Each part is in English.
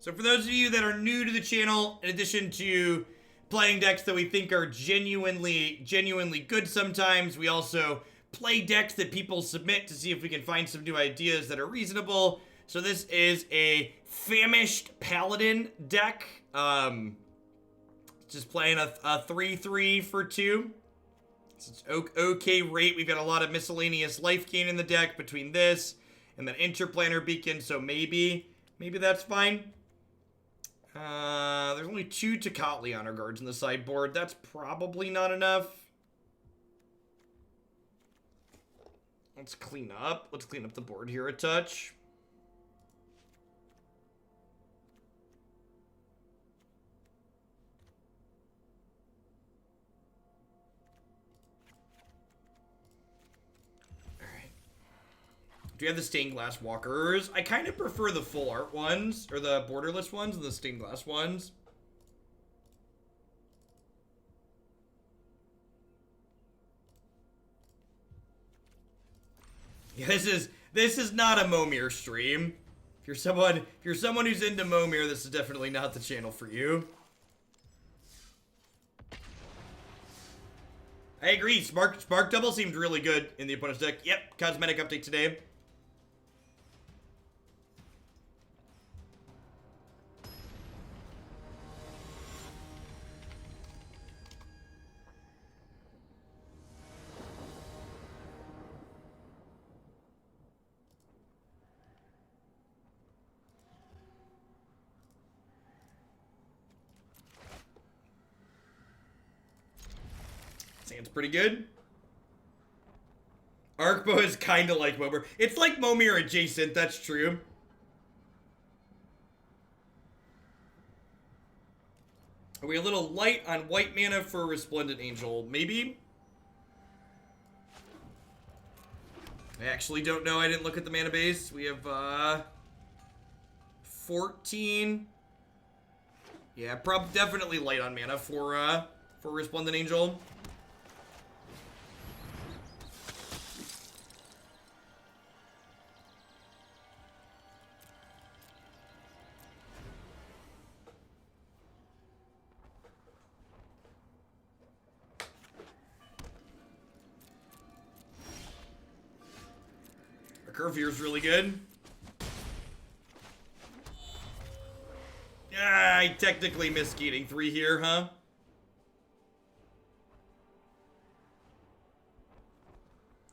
So for those of you that are new to the channel, in addition to playing decks that we think are genuinely good sometimes, we also play decks that people submit to see if we can find some new ideas that are reasonable. So this is a Famished Paladin deck. Just playing a 3/3 for 2. So it's okay rate. We've got a lot of miscellaneous life gain in the deck between this and then Interplanar Beacon, so maybe that's fine. There's only 2 Tocatli honor guards in the sideboard. That's probably not enough. Let's clean up. Let's clean up the board here a touch. Do you have the stained glass walkers? I kind of prefer the full art ones, or the borderless ones, and the stained glass ones. Yeah, this is not a Momir stream. If you're someone who's into Momir, this is definitely not the channel for you. I agree. Spark Double seemed really good in the opponent's deck. Yep, cosmetic update today. Sounds pretty good. Arkbow is kind of like Momir. It's like Momir adjacent, that's true. Are we a little light on white mana for Resplendent Angel? Maybe? I actually don't know. I didn't look at the mana base. We have 14. Yeah, definitely light on mana for Resplendent Angel. Curve here is really good. Ah, I technically missed getting 3 here, huh?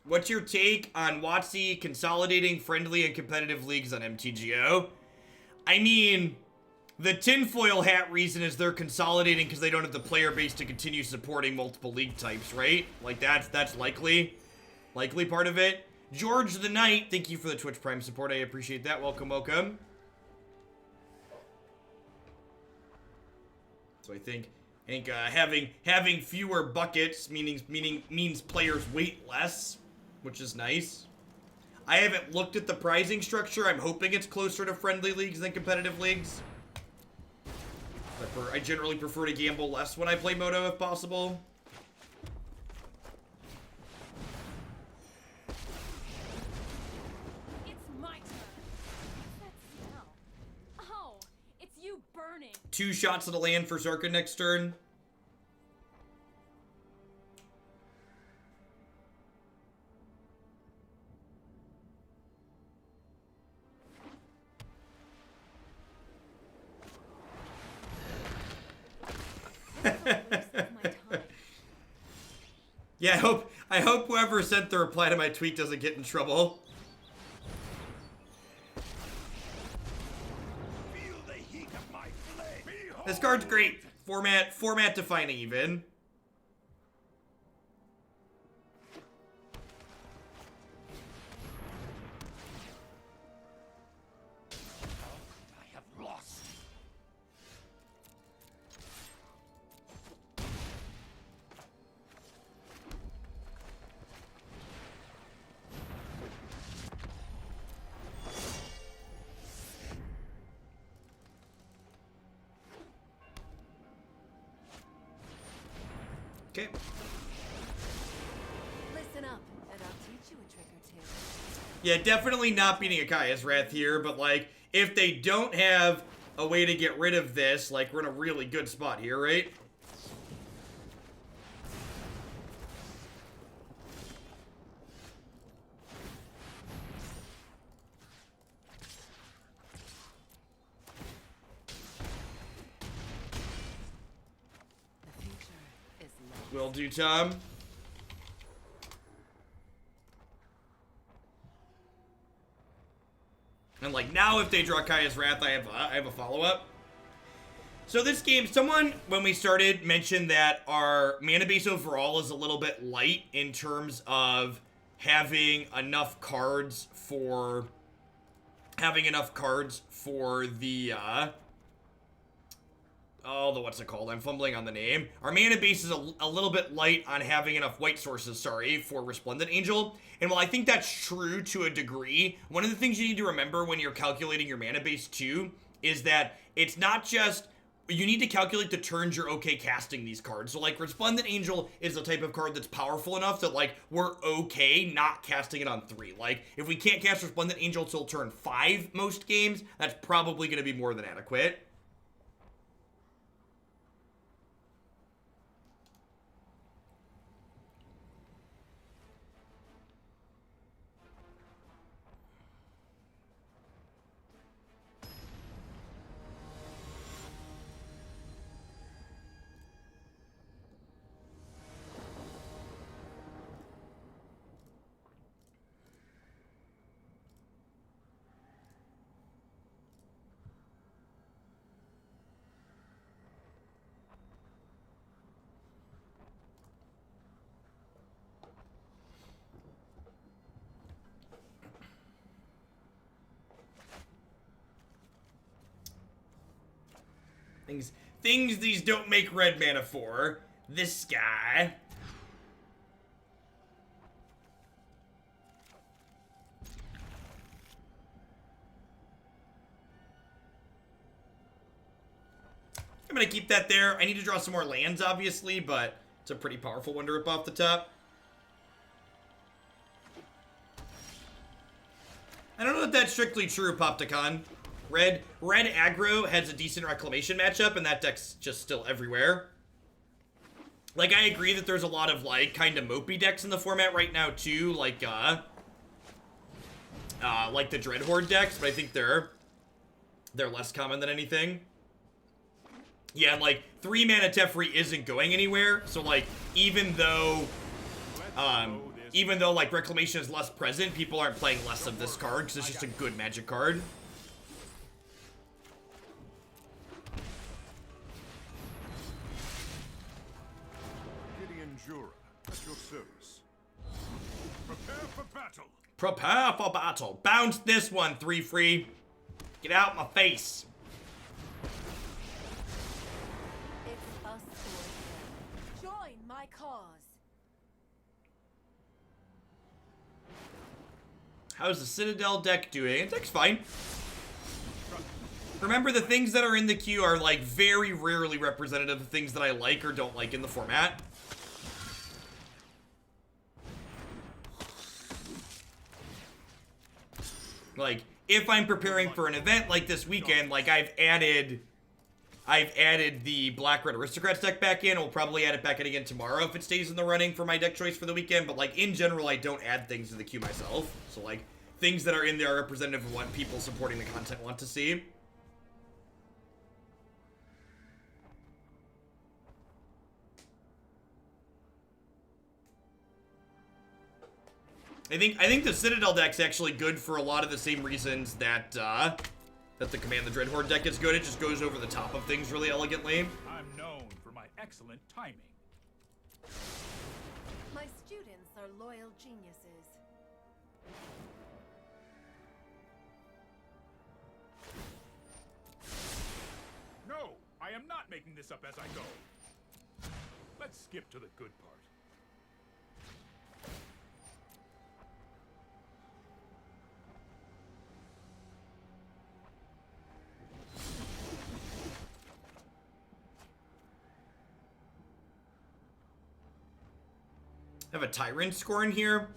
What's your take on WotC consolidating friendly and competitive leagues on MTGO? I mean, the tinfoil hat reason is they're consolidating because they don't have the player base to continue supporting multiple league types, right? Like that's likely part of it. George the Knight, thank you for the Twitch Prime support. I appreciate that. Welcome, welcome. So I think having fewer buckets means players wait less, which is nice. I haven't looked at the pricing structure. I'm hoping it's closer to friendly leagues than competitive leagues. I generally prefer to gamble less when I play Moto if possible. Burning. 2 shots of the land for Sarkhan next turn. Yeah, I hope whoever sent the reply to my tweet doesn't get in trouble. This card's great. Format defining even. I have lost. Okay. Listen up, and I'll teach you a trick or two. Yeah, definitely not beating Akaya's Wrath here, but like, if they don't have a way to get rid of this, like, we're in a really good spot here, right? The future is lost. Will do, Tom. And like now, if they draw Kaya's Wrath, I have a follow-up. So this game, someone when we started mentioned that our mana base overall is a little bit light in terms of having enough cards for the what's it called? I'm fumbling on the name. Our mana base is a little bit light on having enough white sources, for Resplendent Angel. And while I think that's true to a degree, one of the things you need to remember when you're calculating your mana base too is that it's not just, you need to calculate the turns you're okay casting these cards. So like Resplendent Angel is the type of card that's powerful enough that like we're okay not casting it on 3. Like if we can't cast Resplendent Angel till turn 5 most games, that's probably going to be more than adequate. Things these don't make red mana for. This guy. I'm gonna keep that there. I need to draw some more lands, obviously, but it's a pretty powerful one to rip off the top. I don't know if that's strictly true, Popticon. Red aggro has a decent reclamation matchup, and that deck's just still everywhere. Like, I agree that there's a lot of, like, kind of mopey decks in the format right now, too, like the Dreadhorde decks, but I think they're less common than anything. Yeah, and, like, 3 mana Teferi isn't going anywhere, so, like, even though, like, Reclamation is less present, people aren't playing less of this card, because it's just a good Magic card. At your service. Prepare for battle. Prepare for battle. Bounce this one, 3 free. Get out my face. It's us or them. Join my cause. How's the Citadel deck doing? The deck's fine. Remember, the things that are in the queue are, like, very rarely representative of things that I like or don't like in the format. Like, if I'm preparing for an event like this weekend, like, I've added the Black-Red Aristocrats deck back in. We'll probably add it back in again tomorrow if it stays in the running for my deck choice for the weekend. But, like, in general, I don't add things to the queue myself. So, like, things that are in there are representative of what people supporting the content want to see. I think the Citadel deck's actually good for a lot of the same reasons that that the Command the Dreadhorde deck is good. It just goes over the top of things really elegantly. I'm known for my excellent timing. My students are loyal geniuses. No, I am not making this up as I go. Let's skip to the good part. Have a Tyrant score in here.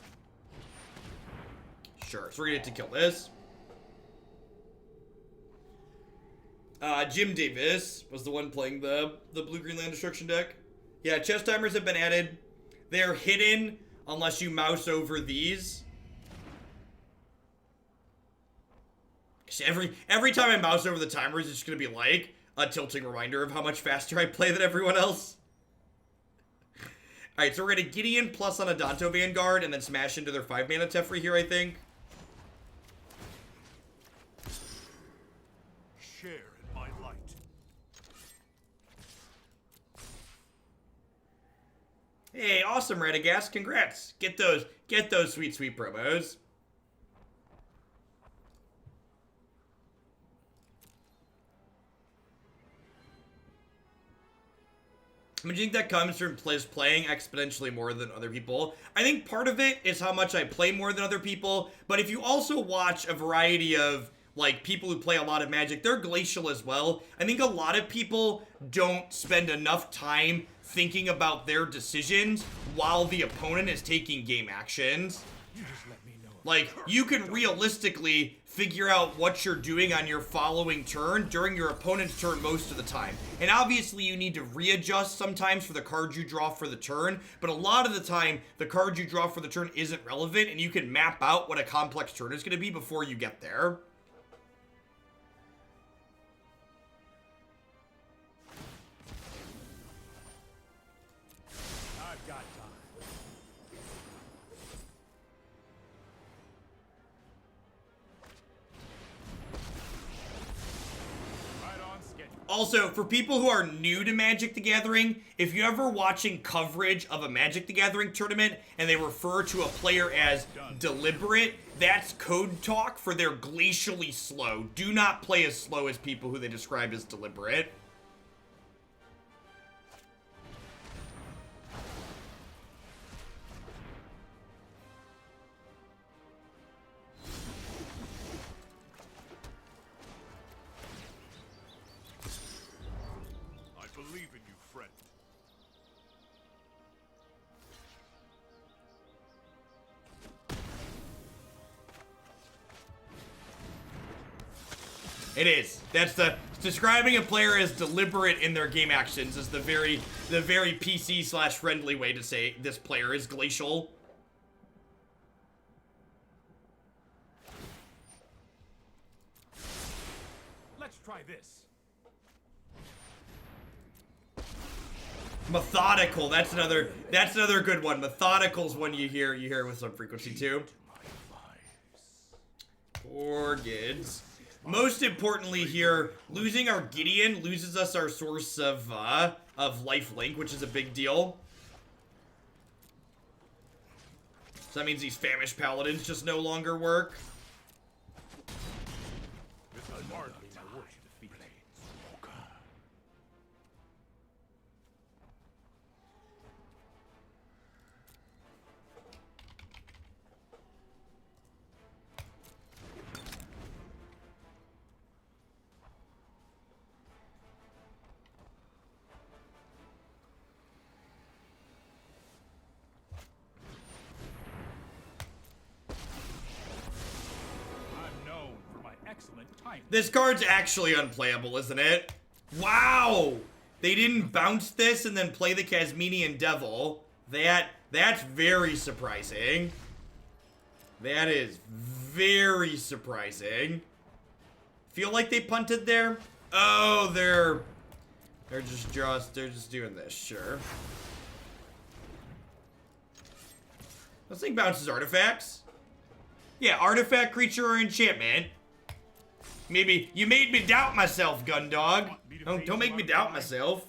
Sure, so we're gonna get to kill this. Jim Davis was the one playing the blue-green land destruction deck. Yeah, chest timers have been added. They're hidden unless you mouse over these. Every time I mouse over the timers, it's just gonna be like a tilting reminder of how much faster I play than everyone else. Alright, so we're gonna Gideon plus on Adanto Vanguard and then smash into their 5-mana Teferi here, I think. Share in my light. Hey, awesome, Radagast. Congrats. Get those sweet, sweet promos. I mean, do you think that comes from playing exponentially more than other people? I think part of it is how much I play more than other people, but if you also watch a variety of, like, people who play a lot of Magic, they're glacial as well. I think a lot of people don't spend enough time thinking about their decisions while the opponent is taking game actions. You just let me know. Like, you can realistically figure out what you're doing on your following turn during your opponent's turn most of the time. And obviously you need to readjust sometimes for the cards you draw for the turn, but a lot of the time the card you draw for the turn isn't relevant and you can map out what a complex turn is going to be before you get there. I've got time. Also, for people who are new to Magic the Gathering, if you're ever watching coverage of a Magic the Gathering tournament and they refer to a player as deliberate, that's code talk for they're glacially slow. Do not play as slow as people who they describe as deliberate. Believe in you, friend. It is. That's describing a player as deliberate in their game actions is the very PC/friendly way to say this player is glacial. Let's try this. Methodical. That's another good one. Methodical's one you hear with some frequency too. Poor Gids. Most importantly here, losing our Gideon loses us our source of lifelink, which is a big deal. So that means these Famished Paladins just no longer work. This is hardly my worst defeat. This card's actually unplayable, isn't it? Wow! They didn't bounce this and then play the Casminian Devil. That's very surprising. That is very surprising. Feel like they punted there? Oh, they're just doing this, sure. This thing bounces artifacts. Yeah, artifact, creature, or enchantment. Maybe you made me doubt myself, Gundog. Don't make me doubt myself.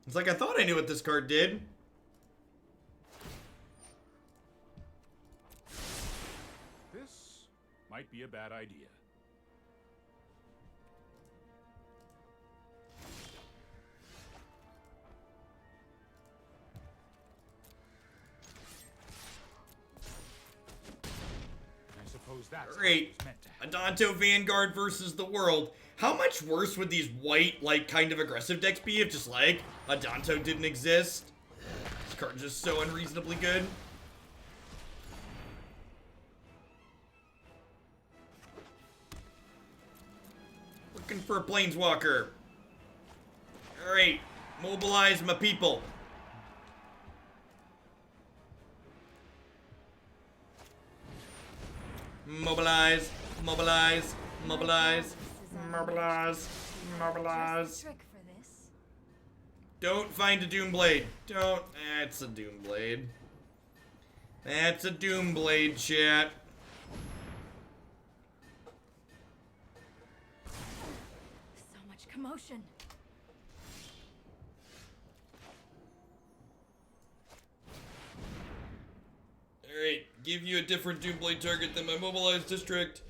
It's like I thought I knew what this card did. This might be a bad idea. Great. Adanto Vanguard versus the world. How much worse would these white, like, kind of aggressive decks be if just, like, Adanto didn't exist? This card's just so unreasonably good. Looking for a planeswalker. Alright, mobilize my people. Mobilize, mobilize, mobilize, mobilize, mobilize. Trick for this. Don't find a Doomblade. Don't. That's a Doomblade. That's a Doomblade, chat. So much commotion. Alright, give you a different Doomblade target than my Mobilized District.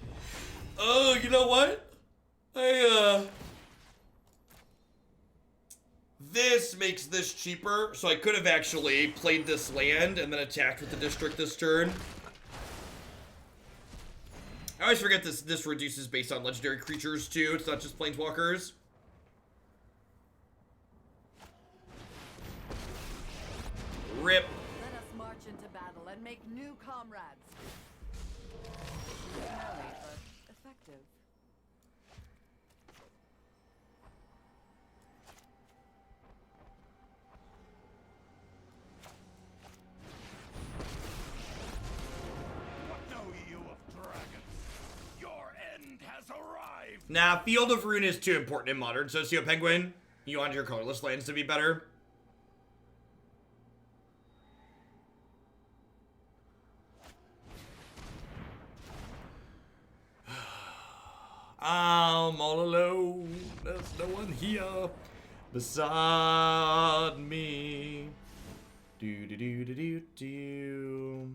Oh, you know what? This makes this cheaper, so I could have actually played this land and then attacked with the District this turn. I always forget this reduces based on legendary creatures too, it's not just planeswalkers. Rip. Let us march into battle and make new comrades. Smelly, but effective. What know you of dragons? Your end has arrived. Nah, Field of Ruin is too important in Modern, Socio Penguin. You want your colorless lands to be better. I'm all alone. There's no one here beside me. Do do do do do do.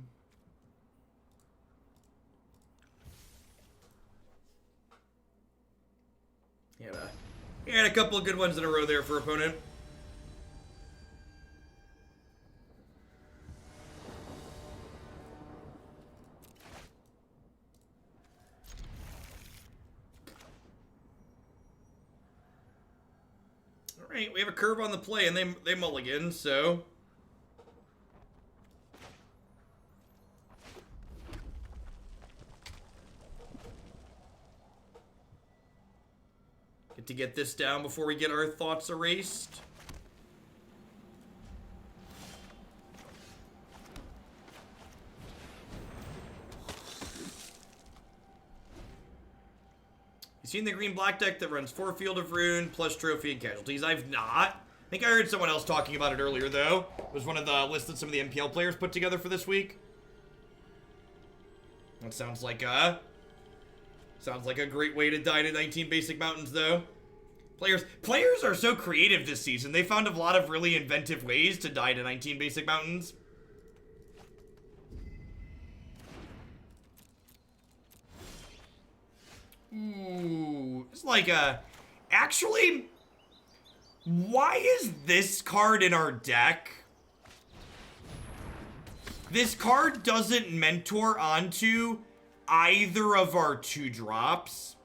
You had a couple of good ones in a row there for opponent. Alright, we have a curve on the play and they mulligan, so. Get to get this down before we get our thoughts erased. You seen the green-black deck that runs 4 Field of Ruin plus Trophy and Casualties? I've not. I think I heard someone else talking about it earlier, though. It was one of the lists that some of the MPL players put together for this week. That sounds like a great way to die to 19 basic mountains, though. Players are so creative this season. They found a lot of really inventive ways to die to 19 basic mountains. Ooh, it's like actually, why is this card in our deck? This card doesn't mentor onto either of our 2-drops.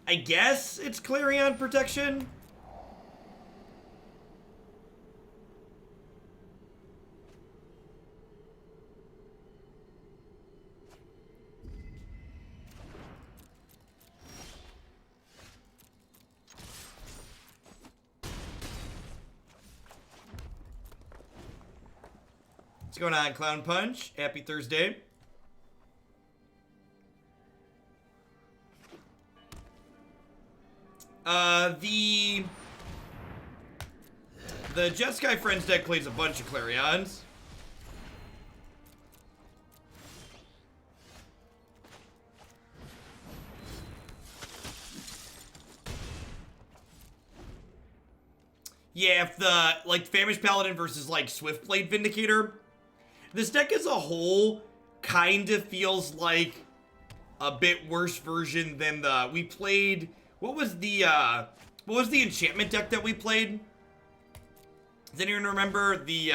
I guess it's Clarion protection. What's going on, Clown Punch? Happy Thursday. The Jeskai Friends deck plays a bunch of Clarions. Yeah, if the, like, Famished Paladin versus, like, Swiftblade Vindicator. This deck as a whole kind of feels like a bit worse version than the, we played, what was the enchantment deck that we played? Does anyone remember the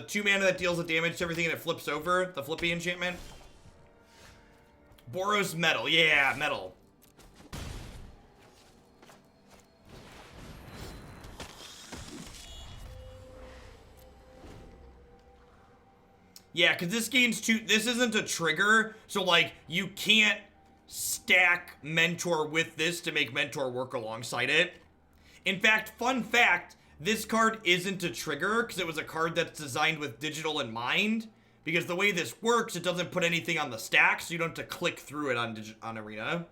2 mana that deals the damage to everything and it flips over? The flippy enchantment? Boros Metal. Yeah, metal. Yeah, because this game's this isn't a trigger, so, like, you can't stack Mentor with this to make Mentor work alongside it. In fact, fun fact, this card isn't a trigger because it was a card that's designed with digital in mind. Because the way this works, it doesn't put anything on the stack, so you don't have to click through it on Arena.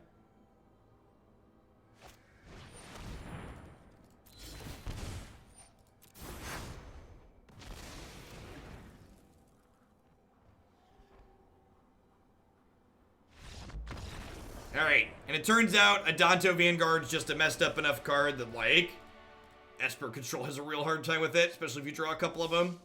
Alright, and it turns out Adanto Vanguard's just a messed up enough card that, like, Esper Control has a real hard time with it, especially if you draw a couple of them.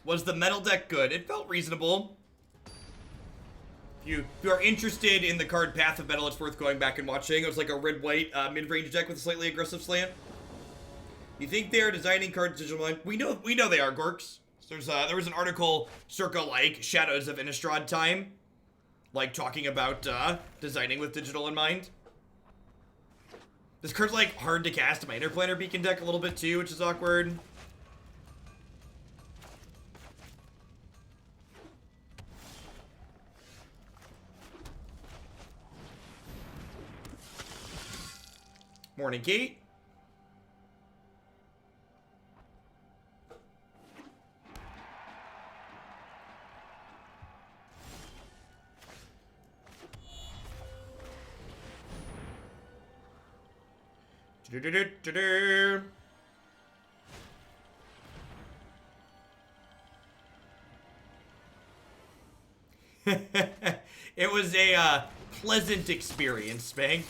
Was the metal deck good? It felt reasonable. If you are interested in the card Path of Metal, it's worth going back and watching. It was like a red-white mid-range deck with a slightly aggressive slant. You think they are designing cards digital mind? We know they are, Gorks. There was an article circa like Shadows of Innistrad time, like talking about designing with digital in mind. This card's like hard to cast in my Interplanar Beacon deck a little bit too, which is awkward. Morning, Kate. It was a pleasant experience, Spank.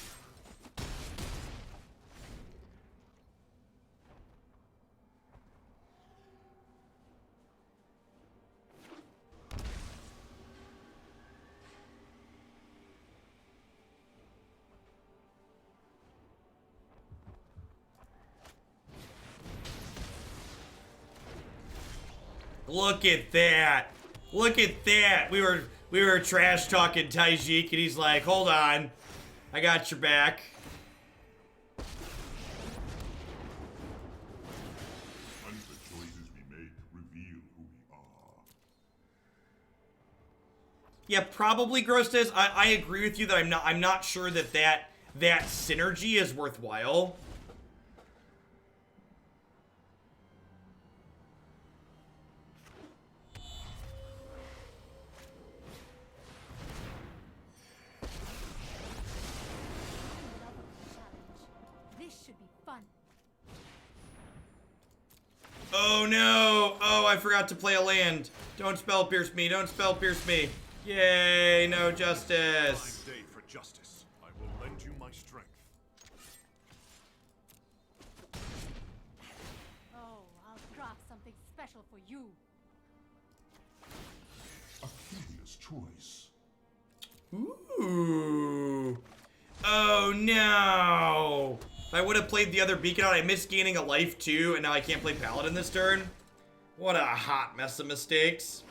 Look at that. Look at that. We were trash talking Tajic and he's like, "Hold on. I got your back." And the choices we make reveal who we are. Yeah, probably Grostes. I agree with you that I'm not sure that synergy is worthwhile. Oh no! Oh, I forgot to play a land. Don't spell pierce me. Don't spell pierce me. Yay! No justice. Fine day for justice. I will lend you my strength. Oh, I'll craft something special for you. A curious choice. Ooh. Oh no! If I would have played the other beacon out, I missed gaining a life too, and now I can't play Paladin this turn. What a hot mess of mistakes.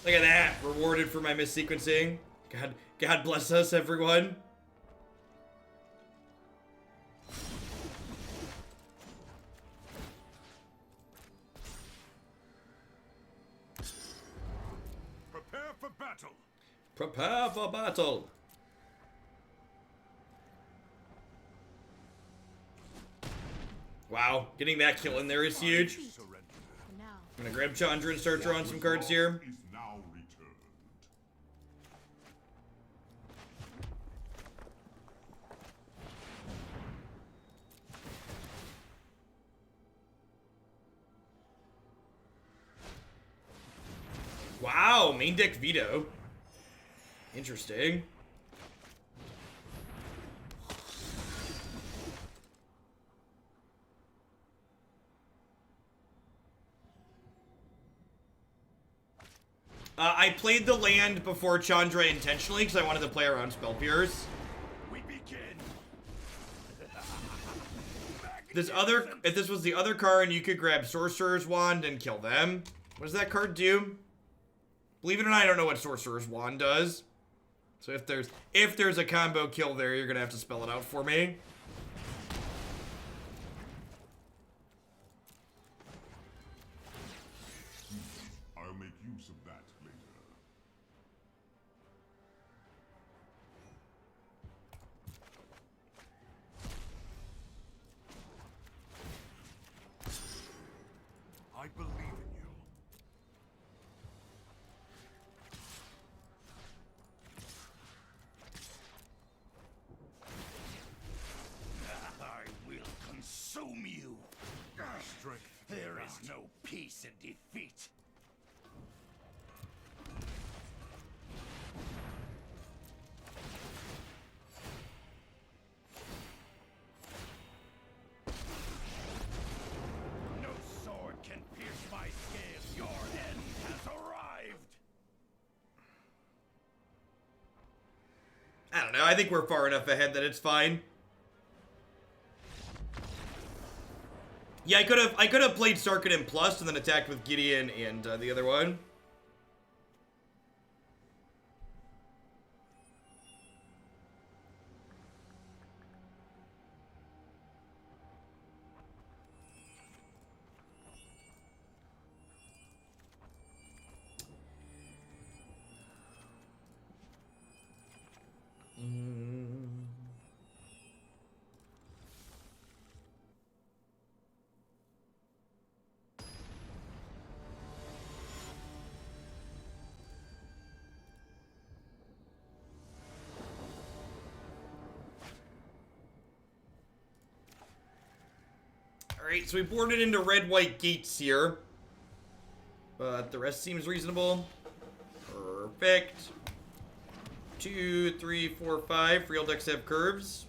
Look at that, rewarded for my missequencing. God bless us, everyone. Prepare for battle. Prepare for battle. Wow, getting that kill in there is huge. Surrender. For now. I'm gonna grab Chandra and start drawing some cards here. Is now returned. Wow, main deck veto. Interesting. I played the land before Chandra intentionally because I wanted to play around Spell Pierce. We begin. If this was the other Karn, you could grab Sorcerer's Wand and kill them. What does that card do? Believe it or not, I don't know what Sorcerer's Wand does. So if there's a combo kill there, you're gonna have to spell it out for me. I'll make use of that later. I believe in you. I will consume you. Strength. There is no peace in defeat. No sword can pierce my scale. Your end has arrived. I don't know. I think we're far enough ahead that it's fine. Yeah, I could have played Sarkhan in plus and then attacked with Gideon and the other one. Alright, so we boarded into red-white gates here. But the rest seems reasonable. Perfect. 2, 3, 4, 5. Real decks have curves.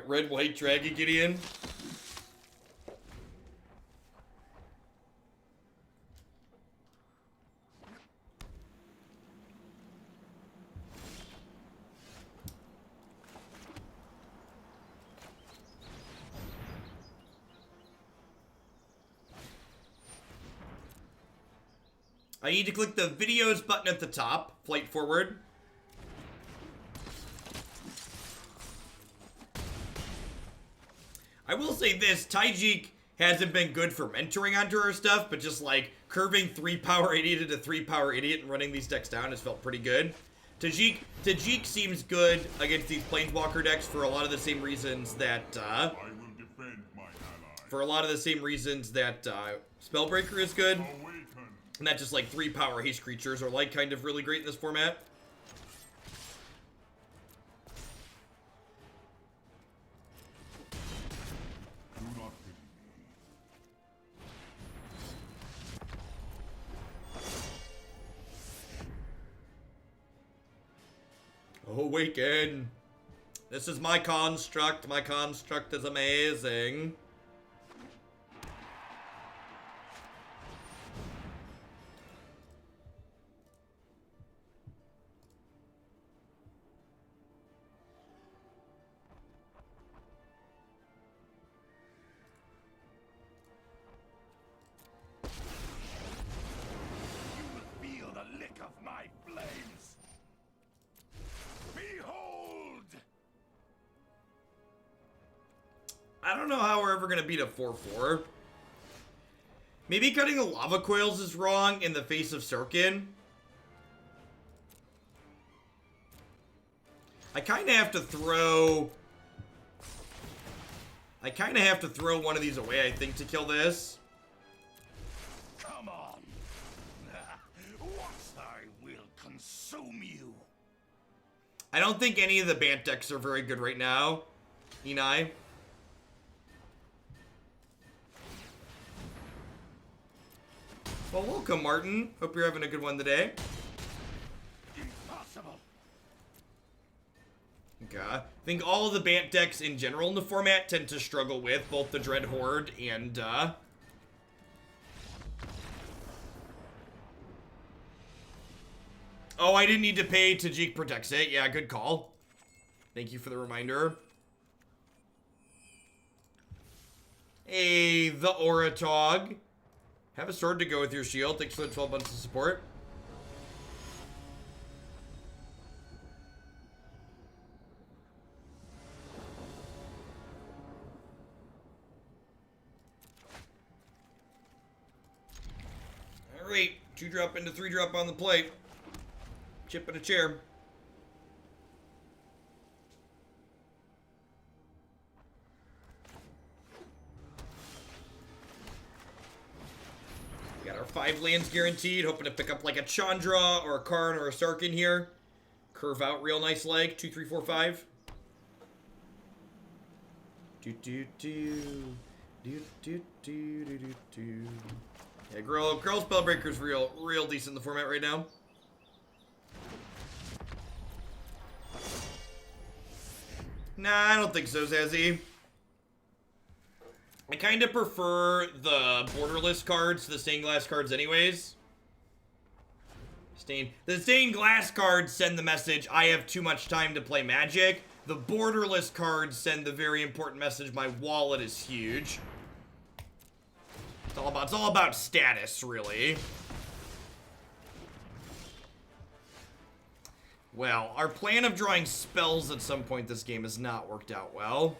Red-white Dragon Gideon. I need to click the videos button at the top, flight forward. I will say this, Tajic hasn't been good for mentoring onto her stuff, but just like curving 3 power idiot into 3 power idiot and running these decks down has felt pretty good. Tajic seems good against these Planeswalker decks for a lot of the same reasons that, I will defend my ally. for a lot of the same reasons that, Spellbreaker is good. Awaken. And that just like 3 power haste creatures are like kind of really great in this format. Do not pity me. Awaken. This is my construct. My construct is amazing. You will feel the lick of my flames. Behold! I don't know how we're ever going to beat a 4-4. Maybe cutting the Lava Coils is wrong in the face of Sarkhan. I kind of have to throw one of these away, I think, to kill this. Come on. Once I will consume you. I don't think any of the Bant decks are very good right now. Enai. Well, welcome, Martin. Hope you're having a good one today. Impossible. Okay. I think all of the Bant decks in general in the format tend to struggle with both the Dread Horde and, Oh, I didn't need to pay. Tajic protects it. Yeah, good call. Thank you for the reminder. Hey, the Oratog. Have a sword to go with your shield. Thanks for the 12 months of support. Alright, 2-drop into 3-drop on the plate. Chip in a chair. We got our 5 lands guaranteed. Hoping to pick up like a Chandra or a Karn or a Sarkhan here. Curve out real nice leg. 2, 3, 4, 5. Do do do do do do do do. Yeah, Girl Spellbreaker's real decent in the format right now. Nah, I don't think so, Zazzy. I kind of prefer the borderless cards to the stained glass cards anyways. The stained glass cards send the message, I have too much time to play Magic. The borderless cards send the very important message, my wallet is huge. It's all about status, really. Well, our plan of drawing spells at some point this game has not worked out well.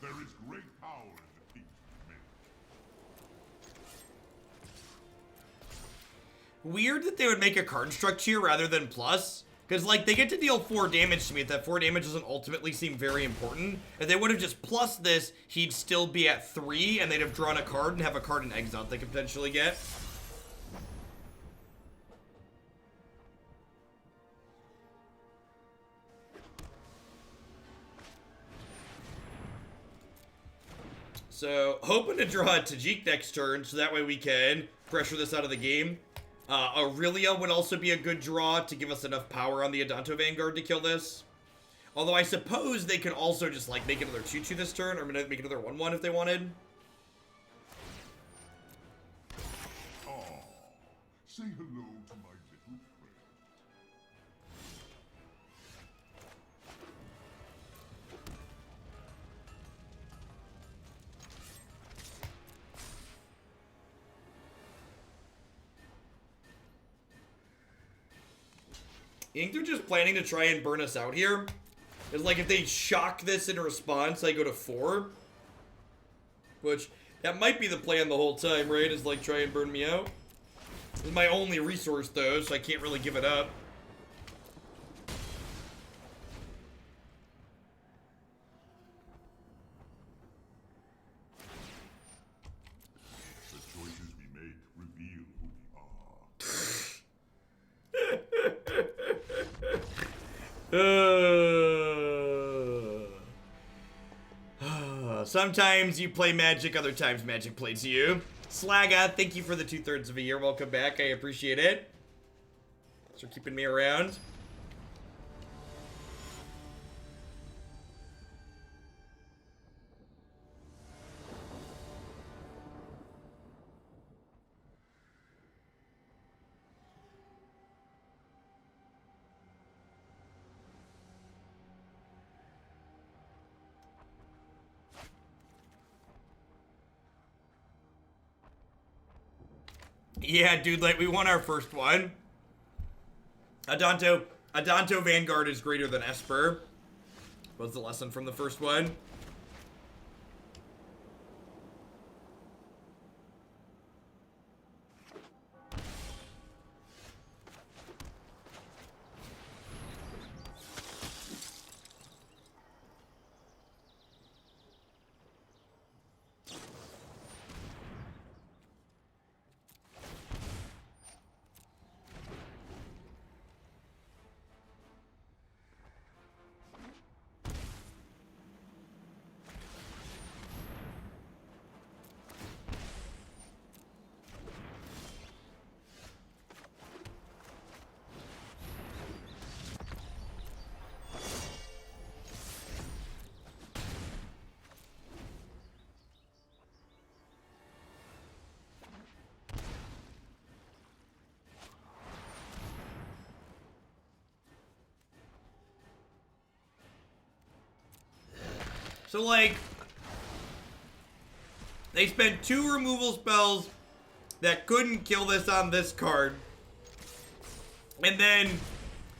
There is great power in the peace made. Weird that they would make a card structure here rather than plus. Because, like, they get to deal 4 damage to me. If that 4 damage doesn't ultimately seem very important. If they would have just plus this, he'd still be at 3, and they'd have drawn a card and have a card in exile they could potentially get. So, hoping to draw a Tajic next turn, so that way we can pressure this out of the game. Aurelia would also be a good draw to give us enough power on the Adanto Vanguard to kill this. Although I suppose they could also just, like, make another 2-2 this turn, or make another 1-1 if they wanted. Oh, say hello to my little friend. You think they're just planning to try and burn us out here? It's like if they shock this in response, I go to 4. Which, that might be the plan the whole time, right? Is like try and burn me out. It's my only resource though, so I can't really give it up. The choices we make reveal who we are. Sometimes you play Magic, other times Magic plays you. Slagga, thank you for the 2/3 of a year. Welcome back. I appreciate it. Thanks for keeping me around. Yeah, dude, like, we won our first one. Adanto Vanguard is greater than Esper. Was the lesson from the first one. So, like, they spent 2 removal spells that couldn't kill this on this card. And then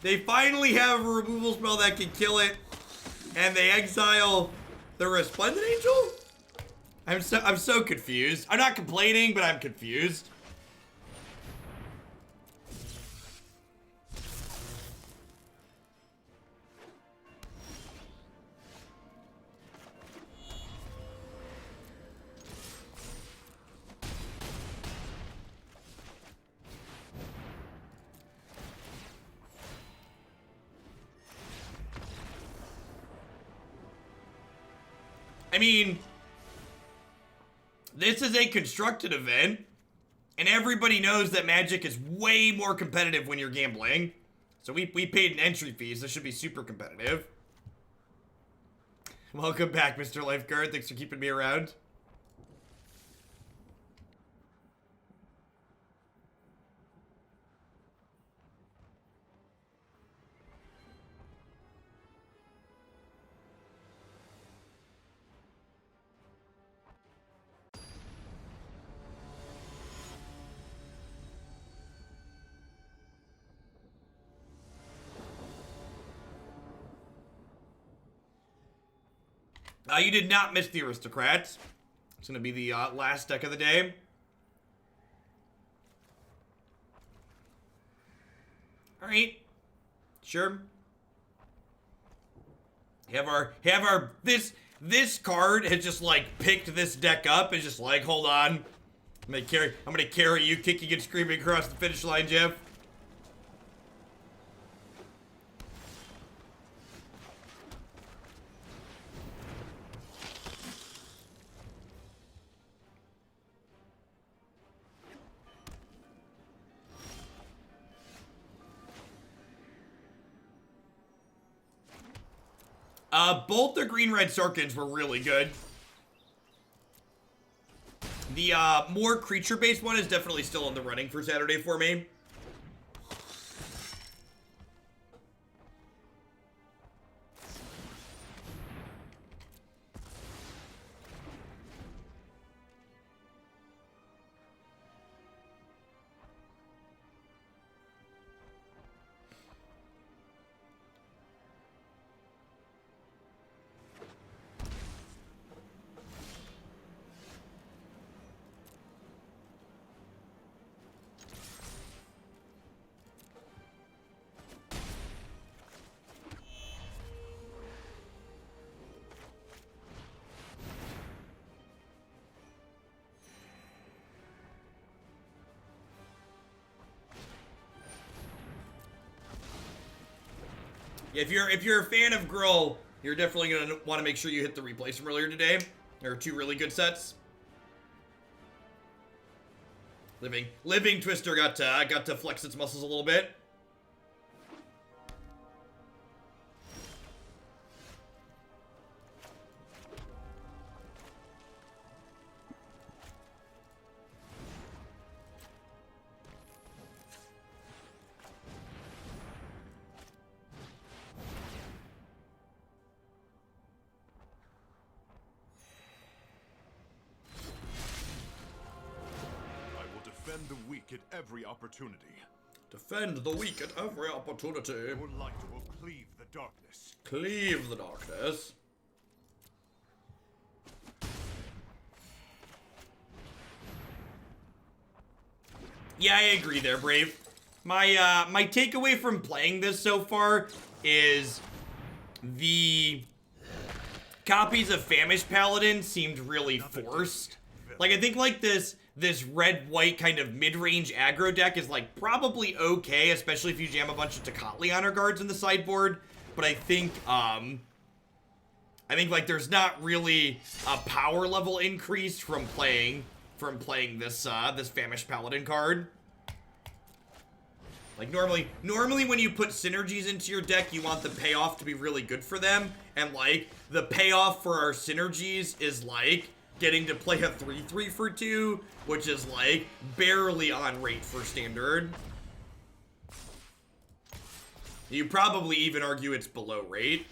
they finally have a removal spell that can kill it. And they exile the Resplendent Angel? I'm so confused. I'm not complaining, but I'm confused. I mean, this is a constructed event, and everybody knows that Magic is way more competitive when you're gambling. So we paid an entry fee, so this should be super competitive. Welcome back, Mr. Lifeguard. Thanks for keeping me around. You did not miss the Aristocrats. It's going to be the last deck of the day. All right. Sure. This card has just like picked this deck up and just like, hold on. I'm gonna carry you kicking and screaming across the finish line, Jeff. Both the green-red Sarkhans were really good. The more creature-based one is definitely still in the running for Saturday for me. If you're a fan of Gruul, you're definitely gonna want to make sure you hit the replays from earlier today. There are 2 really good sets. Living Twister got to flex its muscles a little bit. Defend the weak at every opportunity. Defend the weak at every opportunity. Your light will cleave the darkness. Cleave the darkness. Yeah, I agree there, Brave. My takeaway from playing this so far is the copies of Famished Paladin seemed really forced. Like, I think like this red-white kind of mid-range aggro deck is like probably okay, especially if you jam a bunch of Tocatli honor guards in the sideboard. But I think like there's not really a power level increase from playing this this Famished Paladin card. Like normally when you put synergies into your deck, you want the payoff to be really good for them, and like the payoff for our synergies is like getting to play a 3/3 for 2, which is like barely on rate for standard. You probably even argue it's below rate.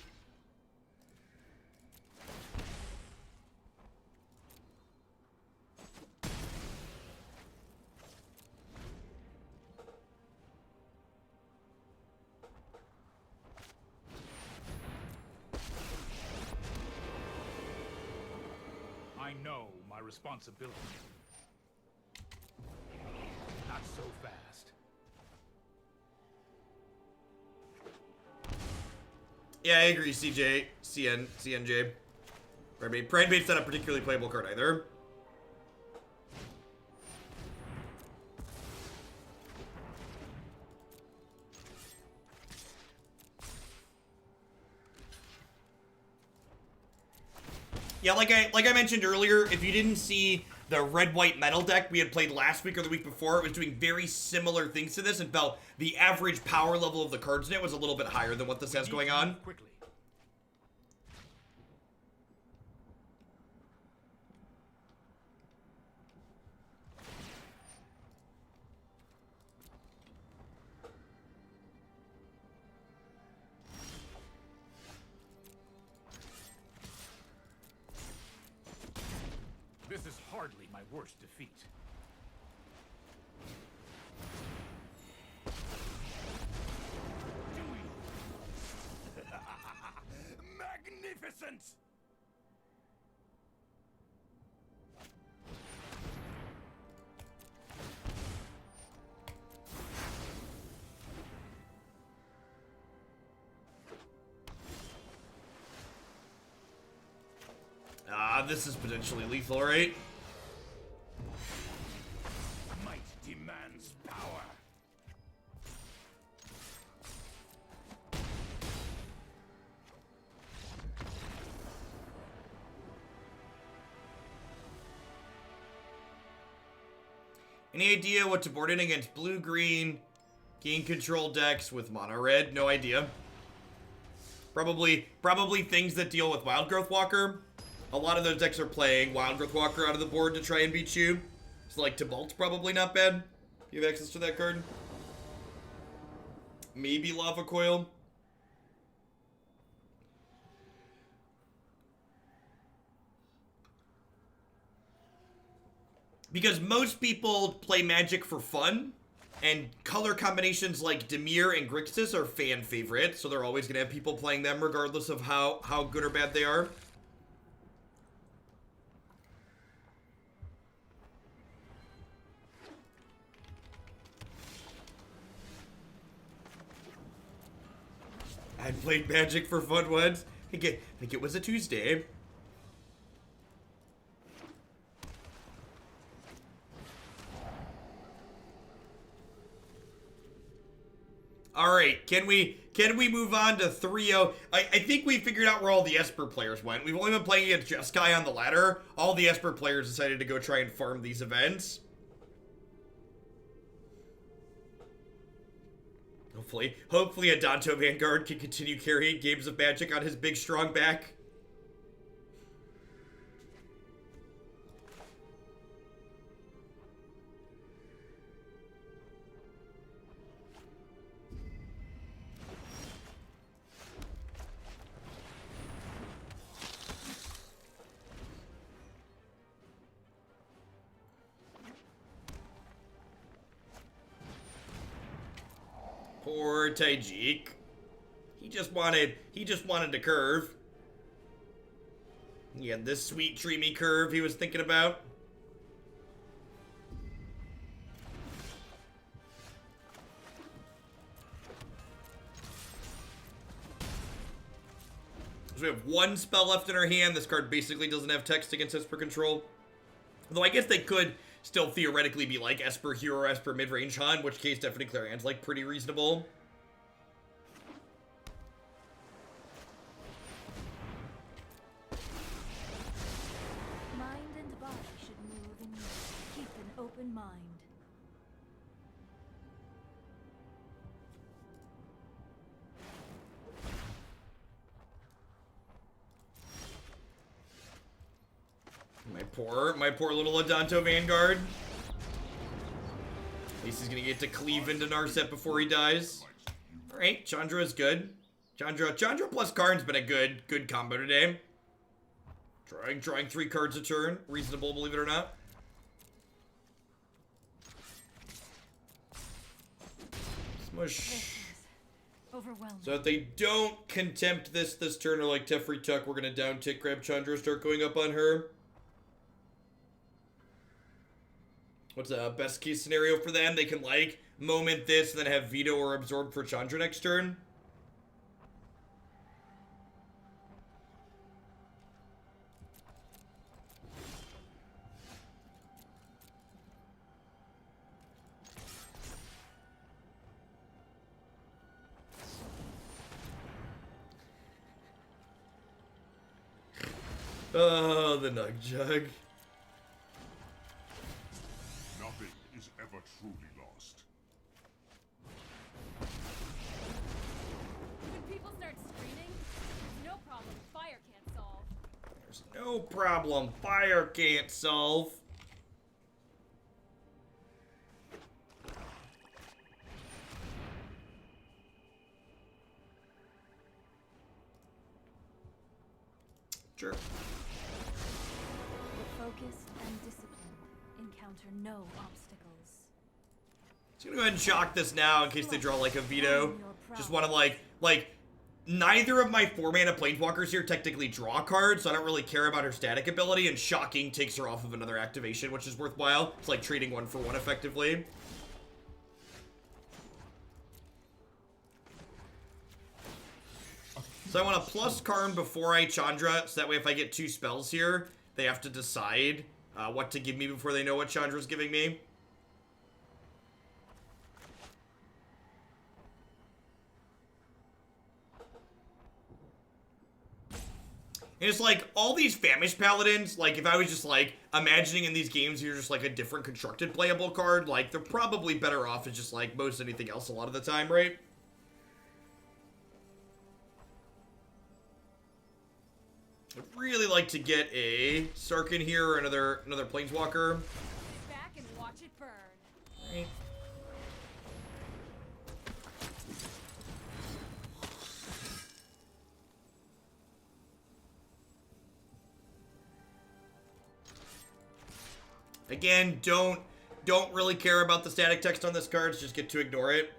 I know my responsibility. Not so fast. Yeah, I agree, CNJ. Primebait's not a particularly playable card either. Yeah, like I mentioned earlier, if you didn't see the red-white metal deck we had played last week or the week before, it was doing very similar things to this and felt the average power level of the cards in it was a little bit higher than what this has going on. Quickly. This is hardly my worst defeat. Magnificent! This is potentially lethal, right? Might demands power. Any idea what to board in against blue-green gain control decks with mono red? No idea. Probably things that deal with Wild Growth Walker. A lot of those decks are playing Wild Growth Walker out of the board to try and beat you. So like Tibalt's probably not bad. You have access to that card. Maybe Lava Coil. Because most people play Magic for fun, and color combinations like Dimir and Grixis are fan favorites, so they're always going to have people playing them regardless of how good or bad they are. I played Magic for fun once. I think it was a Tuesday. All right, can we move on to 3-0? I think we figured out where all the Esper players went. We've only been playing against Jeskai on the ladder. All the Esper players decided to go try and farm these events. Hopefully Adanto Vanguard can continue carrying games of Magic on his big strong back. Poor Tajic. He just wanted to curve. He had this sweet dreamy curve he was thinking about. So we have one spell left in our hand. This card basically doesn't have text against Esper control. Although I guess they could still theoretically be like Esper Hero or Esper Midrange Hunt, in which case Deafening Clarion's like pretty reasonable. Mind and body should move in unison. Keep an open mind. My poor little Adanto Vanguard. At least he's gonna get to cleave into Narset before he dies. Alright, Chandra is good. Chandra plus Karn's been a good combo today. Drawing 3 cards a turn. Reasonable, believe it or not. Smush. Overwhelming. So if they don't contempt this turn or like Teferi Tuck, we're gonna down tick, grab Chandra, start going up on her. What's a best case scenario for them? They can, like, moment this and then have veto or absorb for Chandra next turn. Oh, the Nug Jug. Nothing is ever truly lost. When people start screaming, no problem. Fire can't solve. There's no problem fire can't solve. Sure. The focused and disciplined encounter no obstacles. Just gonna go ahead and shock this now in case they draw like a veto. Just want to like neither of my 4-mana planeswalkers here technically draw cards, so I don't really care about her static ability, and shocking takes her off of another activation, which is worthwhile. It's like trading 1 for 1 effectively. So I want to plus Karn before I Chandra, so that way if I get 2 spells here, they have to decide what to give me before they know what Chandra's giving me. And it's like, all these Famished Paladins, like, if I was just, like, imagining in these games you're just, like, a different constructed playable card, like, they're probably better off as just, like, most anything else a lot of the time, right? I'd really like to get a Sarkhan here or another Planeswalker. Sit back and watch it burn. Right. Again, don't really care about the static text on this card, just get to ignore it.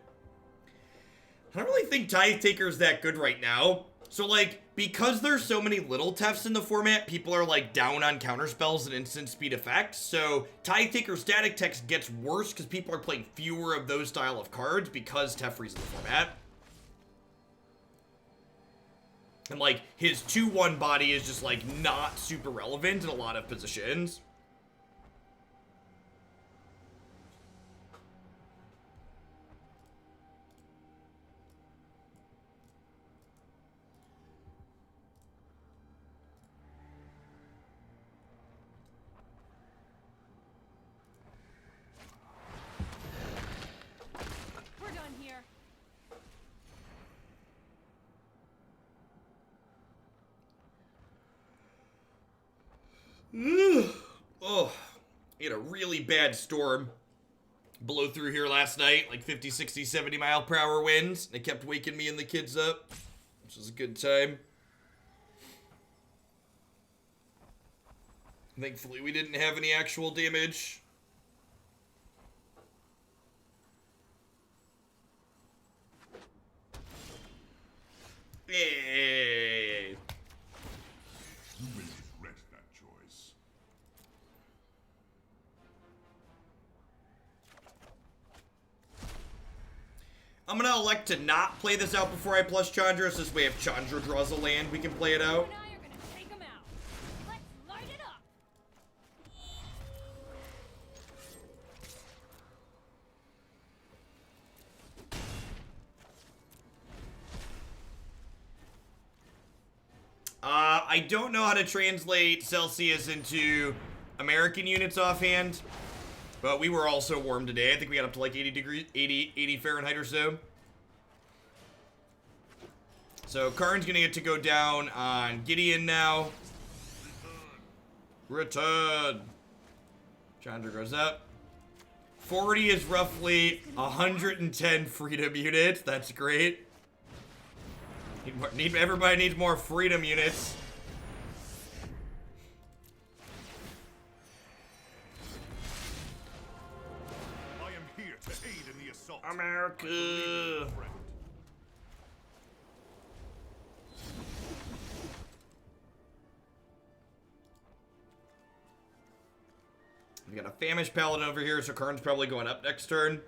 I don't really think Tithe Taker is that good right now. So, like, because there's so many little Tefts in the format, people are, like, down on counterspells and instant speed effects. So, Tithe Taker static text gets worse because people are playing fewer of those style of cards because Teferi's in the format. And, like, his 2-1 body is just, like, not super relevant in a lot of positions. We're done here. Oh, we had a really bad storm blow through here last night, like 50, 60, 70 mile per hour winds. They kept waking me and the kids up, which was a good time. Thankfully, we didn't have any actual damage. Yay! You may regret that choice. I'm gonna elect to not play this out before I plus Chandra, so this way if Chandra draws a land, we can play it out. You and I are gonna take them out. Let's light it up. I don't know how to translate Celsius into American units offhand, but we were also warm today. I think we got up to like 80 degrees, 80 Fahrenheit or so. So Karn's gonna get to go down on Gideon now. Return. Chandra goes up. 40 is roughly 110 freedom units. That's great. Everybody needs more freedom units. I am here to aid in the assault. America. I believe in you, friend. We got a Famished Paladin over here, so Karn's probably going up next turn.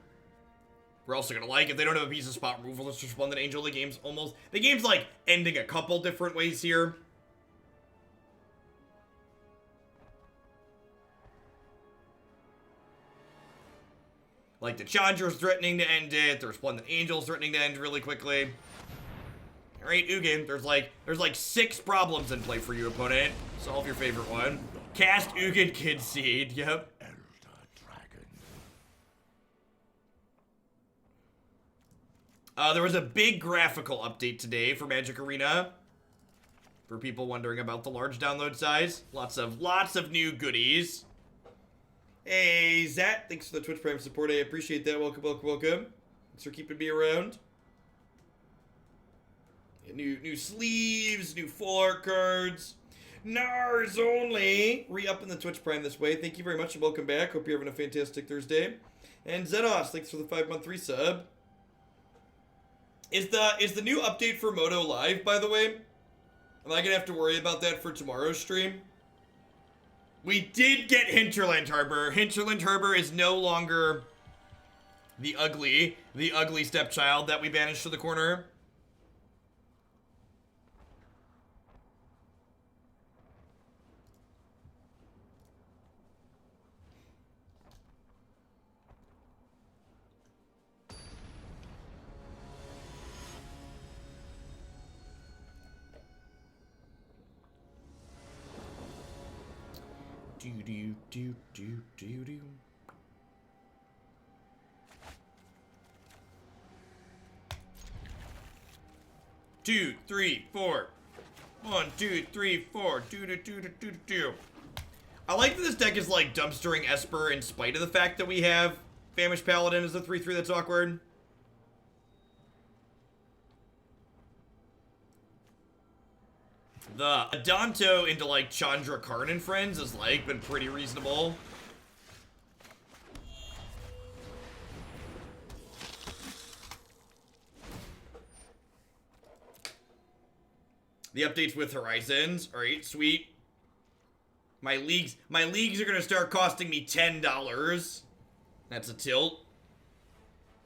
We're also gonna like, if they don't have a piece of spot removal, it's Resplendent Angel. The game's like ending a couple different ways here. Like the Chandra's threatening to end it, the Resplendent Angel's threatening to end really quickly. Alright, Ugin, there's like 6 problems in play for you, opponent. Solve your favorite one. Cast Ugin Concede, yep. There was a big graphical update today for Magic Arena. For people wondering about the large download size. Lots of new goodies. Hey, Zat, thanks for the Twitch Prime support. I appreciate that. Welcome, welcome, welcome. Thanks for keeping me around. New sleeves, new full art cards. NARS only. Re-upping the Twitch Prime this way. Thank you very much and welcome back. Hope you're having a fantastic Thursday. And Zenos, thanks for the 5-month resub. Is the new update for Moto live, by the way? Am I gonna have to worry about that for tomorrow's stream? We did get Hinterland Harbor. Hinterland Harbor is no longer the ugly stepchild that we banished to the corner. Do. 2, 3, 4. 1, 2, 3, 4. Do. I like that this deck is like dumpstering Esper in spite of the fact that we have Famished Paladin as a 3/3 that's awkward. The Adanto into like Chandra, Karn and friends has like been pretty reasonable. The updates with Horizons. Alright, sweet. My leagues are gonna start costing me $10. That's a tilt.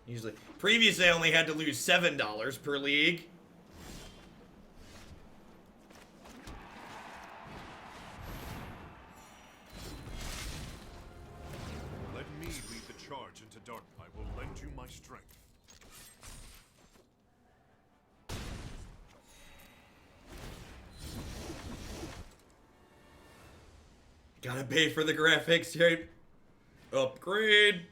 Usually. Previously I only had to lose $7 per league. Let me lead the charge into dark. I will lend you my strength. Gotta pay for the graphics, right? Upgrade.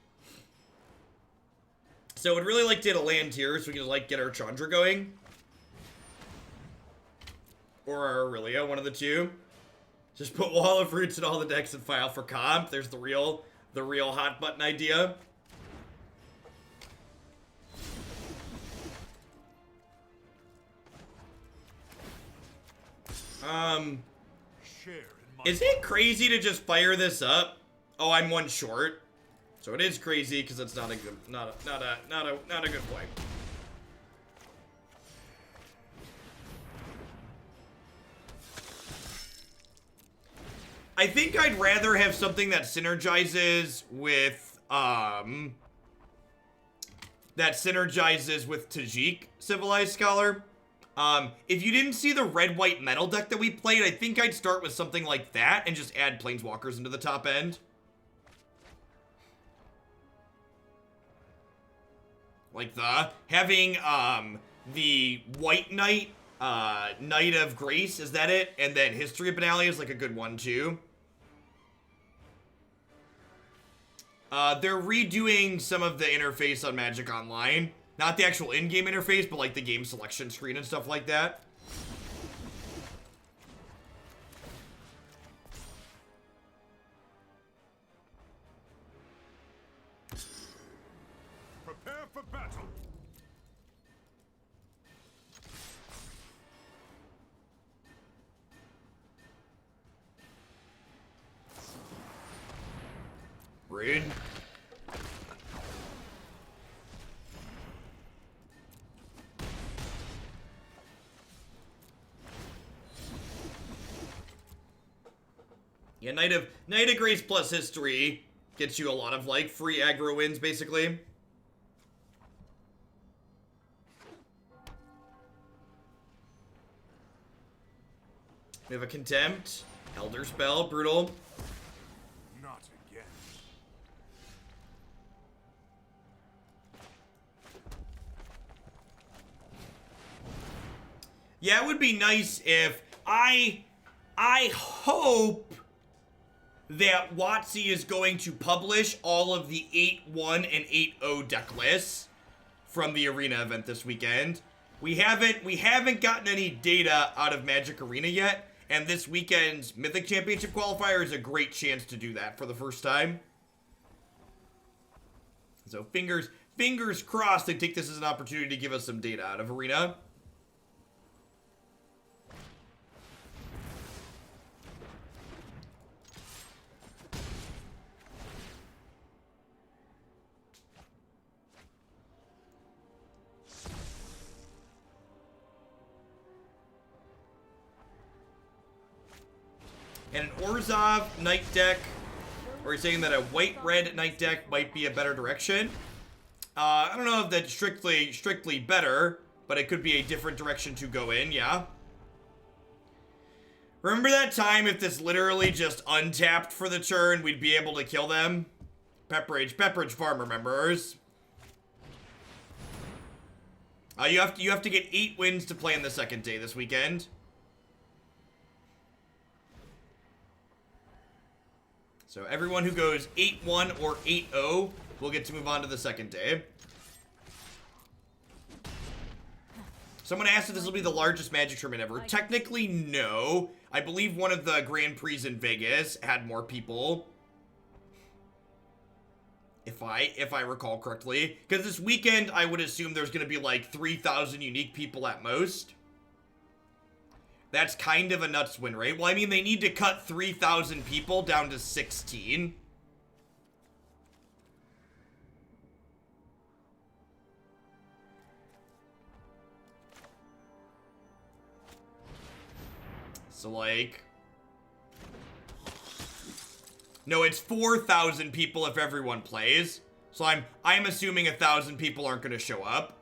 So I would really like to hit a land here so we can like get our Chandra going. Or our Aurelia, one of the two. Just put Wall of Roots in all the decks and file for comp. There's the real hot button idea. Is it crazy to just fire this up? Oh, I'm one short. So it is crazy because it's not a good play. I think I'd rather have something that synergizes with Tajic, Civilized Scholar. If you didn't see the red-white metal deck that we played, I think I'd start with something like that and just add Planeswalkers into the top end. Like having, the White Knight, Knight of Grace, is that it? And then History of Benalia is like a good one, too. They're redoing some of the interface on Magic Online. Not the actual in-game interface, but like the game selection screen and stuff like that. Prepare for battle. Rude. Yeah, Knight of Grace plus History Gets you a lot of, like, free aggro wins, basically. We have a Contempt. Elder Spell. Brutal. Not again. Yeah, it would be nice if I hope that WotC is going to publish all of the 8-1 and 8-0 deck lists from the Arena event this weekend. We haven't gotten any data out of Magic Arena yet, and this weekend's Mythic Championship qualifier is a great chance to do that for the first time. So fingers crossed they take this as an opportunity to give us some data out of Arena. And an Urza Knight deck, or you're saying that a white-red Knight deck might be a better direction. I don't know if that's strictly better, but it could be a different direction to go in, yeah. Remember that time if this literally just untapped for the turn, we'd be able to kill them? Pepperidge Farm remembers. You have to get 8 wins to play in the second day this weekend. So everyone who goes 8-1 or 8-0 will get to move on to the second day. Someone asked if this will be the largest Magic tournament ever. Technically, no. I believe one of the Grand Prix in Vegas had more people. If I recall correctly. Because this weekend, I would assume there's going to be like 3,000 unique people at most. That's kind of a nuts win rate. Well, I mean, they need to cut 3,000 people down to 16. So, like... No, it's 4,000 people if everyone plays. So I'm assuming 1,000 people aren't going to show up.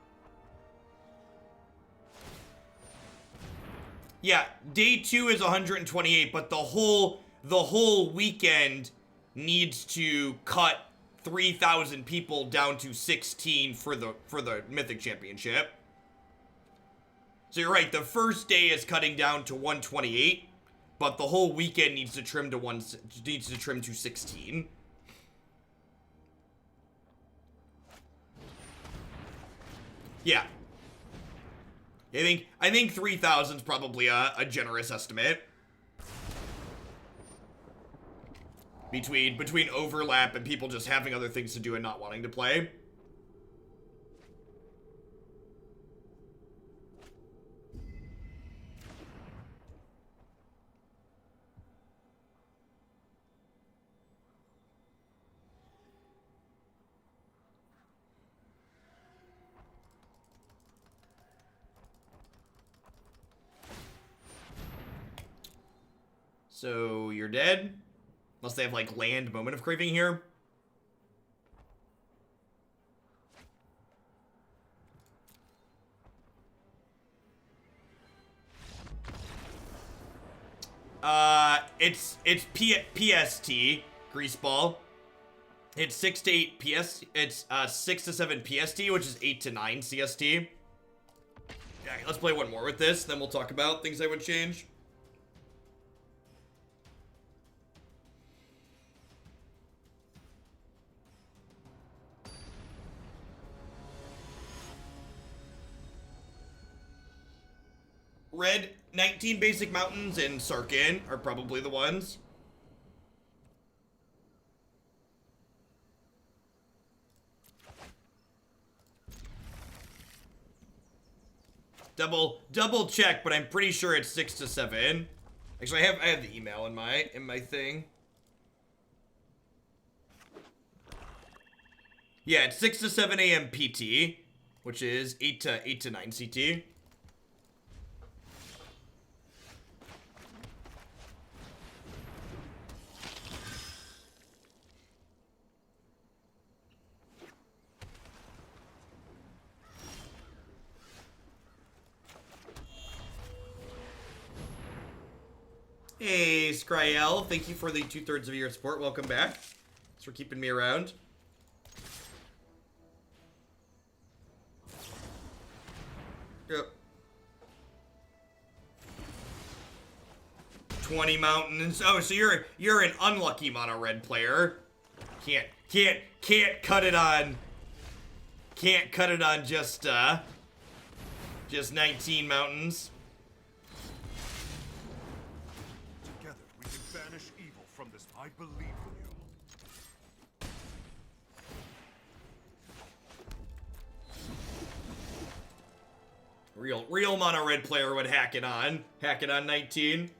Yeah, day 2 is 128, but the whole weekend needs to cut 3,000 people down to 16 for the Mythic Championship. So you're right, the first day is cutting down to 128, but the whole weekend needs to trim to 16. Yeah. I think 3,000 is probably a generous estimate. Between overlap and people just having other things to do and not wanting to play. So, you're dead? Unless they have, like, land Moment of Craving here. It's PST, Greaseball. It's 6 to 8 PST. It's 6 to 7 PST, which is 8 to 9 CST. Yeah, let's play one more with this, then we'll talk about things I would change. Red, 19 basic mountains and Sarkhan are probably the ones. Double check, but I'm pretty sure it's 6 to 7. Actually, I have the email in my thing. Yeah, it's 6 to 7 a.m. PT, which is 8 to 9 CT. Hey, Skryel, thank you for the 2/3 of your support. Welcome back. Thanks for keeping me around. Yep. 20 mountains. Oh, so you're an unlucky mono red player. Can't cut it on. Can't cut it on just 19 mountains. Together we can banish evil from this. I believe in you. Real mono red player would hack it on 19.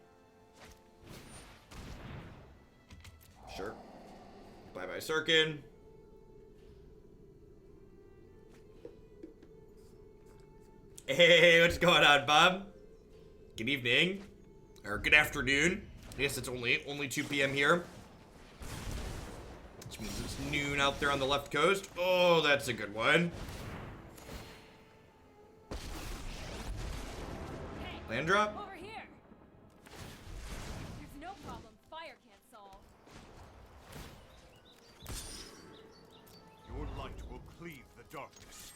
Sure. Bye bye Sarkhan. Hey, what's going on, Bob? Good evening. Or good afternoon. I guess it's only 2 p.m. here. Which means it's noon out there on the left coast. Oh, that's a good one. Land drop? Over here. There's no problem fire can't solve. Your light will cleave the darkness.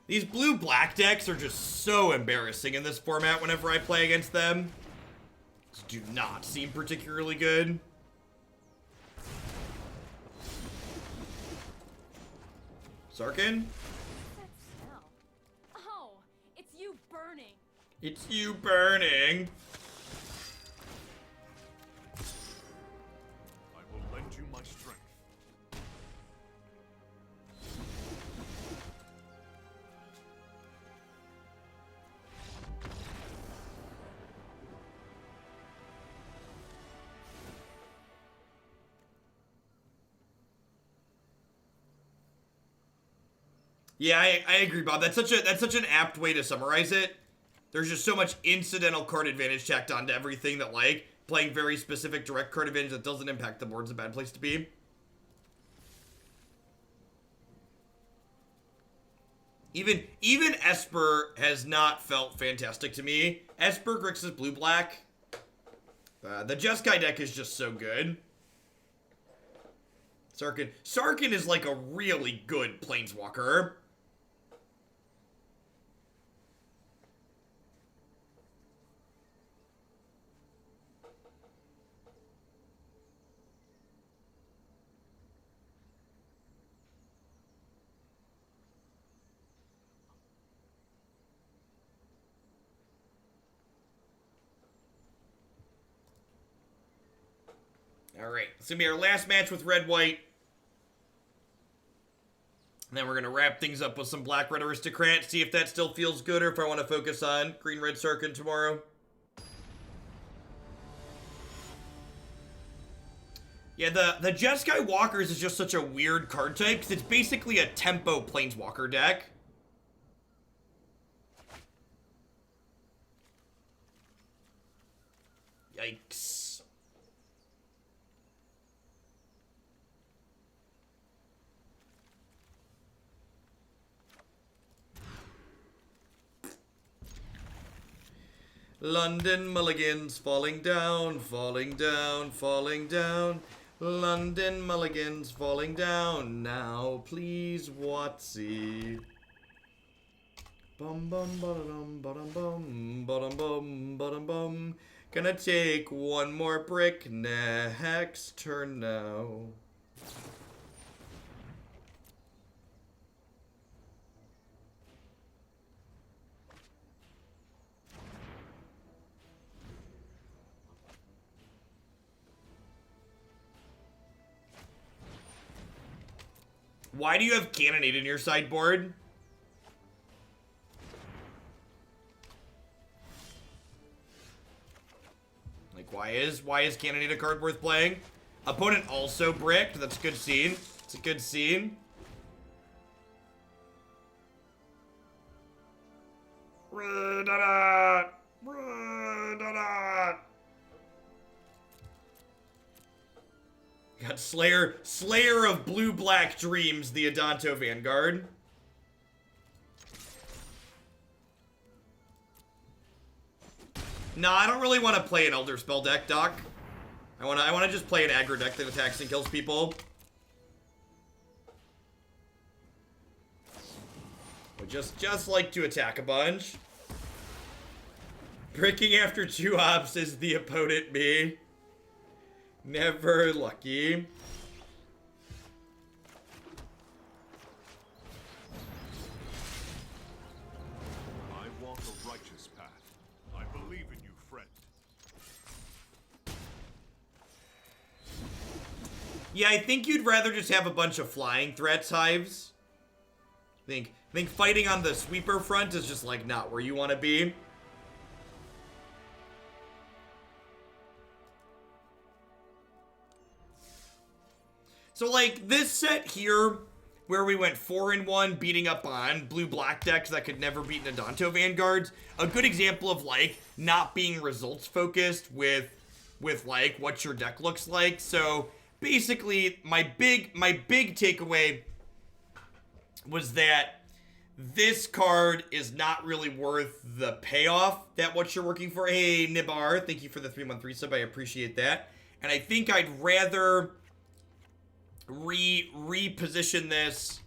These blue-black decks are just so embarrassing in this format whenever I play against them. These do not seem particularly good. Sarkhan? That smell. Oh, it's you burning. It's you burning. I will lend you my strength. Yeah, I agree, Bob. That's such an apt way to summarize it. There's just so much incidental card advantage tacked onto everything that, like, playing very specific direct card advantage that doesn't impact the board's a bad place to be. Even Esper has not felt fantastic to me. Esper, Grixis, blue-black. The Jeskai deck is just so good. Sarkhan is like a really good planeswalker. Alright, it's gonna be our last match with red-white. And then we're gonna wrap things up with some black-red Aristocrats, see if that still feels good or if I want to focus on green-red Sarkhan tomorrow. Yeah, the Jeskai Walkers is just such a weird card type, because it's basically a tempo planeswalker deck. Yikes. London mulligans falling down, falling down, falling down. London mulligans falling down now, please, Watsy. Bum bum ba-da-dum ba-dum bum bum ba-dum bum. Gonna take one more brick next turn now. Why do you have Cannonade in your sideboard? Like, why is Cannonade a card worth playing? Opponent also bricked. That's a good scene. It's a good scene. Got Slayer of Blue-Black Dreams, the Adanto Vanguard. No, I don't really want to play an Elder Spell deck, Doc. I wanna just play an aggro deck that attacks and kills people. Would just like to attack a bunch. Bricking after 2 ops is the opponent me. Never lucky. I walk a righteous path. I believe in you, friend. Yeah, I think you'd rather just have a bunch of flying threats, Hives. I think fighting on the sweeper front is just, like, not where you want to be. So, like, this set here, where we went 4-1, beating up on blue-black decks that could never beat an Adanto Vanguards, a good example of, like, not being results-focused with, like, what your deck looks like. So, basically, my big takeaway was that this card is not really worth the payoff that what you're working for. Hey, Nibar, thank you for the 3-month resub. I appreciate that. And I think I'd rather reposition this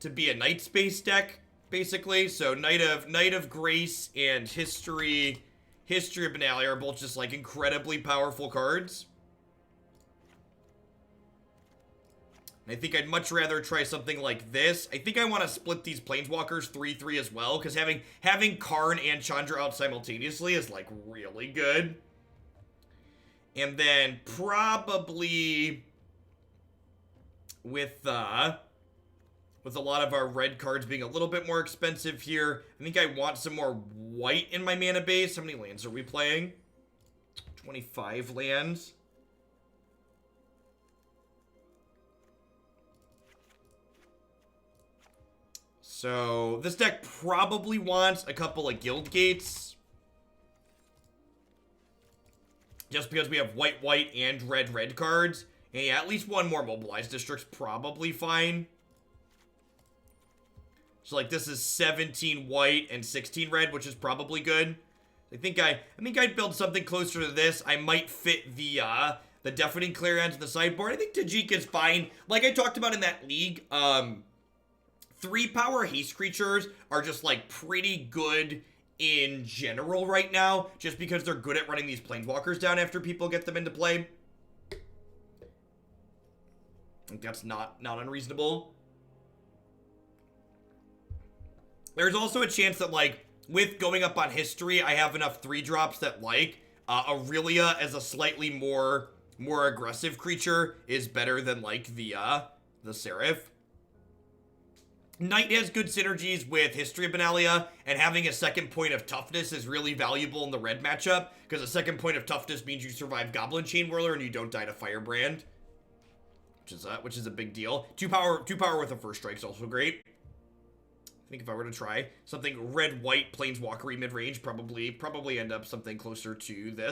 to be a Night Space deck, basically. So Knight of Grace and History of Benalia are both just, like, incredibly powerful cards. I think I'd much rather try something like this. I think I want to split these Planeswalkers 3-3 as well, because having Karn and Chandra out simultaneously is, like, really good. And then probably with a lot of our red cards being a little bit more expensive here, I think I want some more white in my mana base. How many lands are we playing? 25 lands. So, this deck probably wants a couple of Guild Gates. Just because we have white, and red cards. And yeah, at least one more Mobilized District's probably fine. So, like, this is 17 white and 16 red, which is probably good. I think I'd build something closer to this. I might fit the Deafening Clarion to the sideboard. I think Tajic is fine. Like I talked about in that league, 3-power haste creatures are just, like, pretty good in general right now, just because they're good at running these Planeswalkers down after people get them into play. I think that's not unreasonable. There's also a chance that, like, with going up on history, I have enough 3-drops that, like, Aurelia as a slightly more aggressive creature is better than, like, the Seraph. Knight has good synergies with History of Benalia, and having a second point of toughness is really valuable in the red matchup, because a second point of toughness means you survive Goblin Chain Whirler and you don't die to Firebrand, which is a big deal. 2 power with a first strike is also great. I think if I were to try something red-white Planeswalker-y mid-range, probably end up something closer to this.